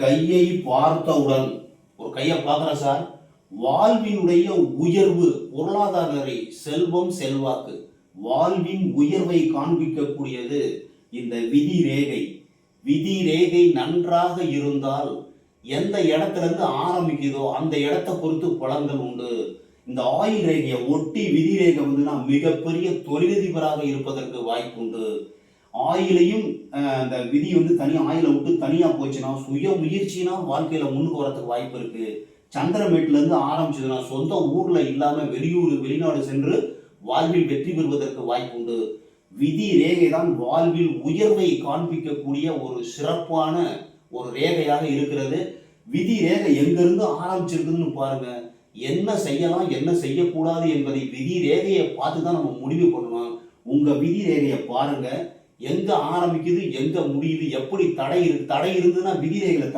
கையை பார்த்தவுடன் ஒரு கையை பார்க்கிறேன் சார், வாழ்வினுடைய உயர்வு, பொருளாதார நிலை, செல்வம், செல்வாக்கு, வாழ்வின் உயர்வை காண்பிக்கக்கூடியது இந்த விதி ரேகை. விதி ரேகை நன்றாக இருந்தால் எந்த இடத்துல இருந்து ஆரம்பிக்குதோ அந்த இடத்தை பொறுத்து பலன்கள் உண்டு. இந்த ஆயுள் ரேகையை ஒட்டி விதி ரேகை மிகப்பெரிய தொழிலதிபராக இருப்பதற்கு வாய்ப்பு உண்டு. ஆயிலையும் அந்த விதி தனியா ஆயில விட்டு தனியா போச்சுன்னா சுய முயற்சினா வாழ்க்கையில முன்னுக்கு வரதுக்கு வாய்ப்பு இருக்கு. சந்திரமேட்டுல இருந்து ஆரம்பிச்சதுன்னா சொந்த ஊர்ல இல்லாம வெளியூர் வெளிநாடு சென்று வாழ்வில் வெற்றி பெறுவதற்கு வாய்ப்பு உண்டு. விதி ரேகை தான் வாழ்வில் உயர்வை காண்பிக்கக்கூடிய ஒரு சிறப்பான ஒரு ரேகையாக இருக்கிறது. விதி ரேகை எங்கிருந்து ஆரம்பிச்சிருக்குதுன்னு பாருங்க. என்ன செய்யலாம் என்ன செய்யக்கூடாது என்பதை விதி ரேகையை பார்த்து தான் நம்ம முடிவு பண்ணணும். உங்க விதி ரேகையை பாருங்க, எங்க ஆரம்பிக்குது எங்க முடியுது, எப்படி தடை இருந்ததுன்னா விதி ரேகையில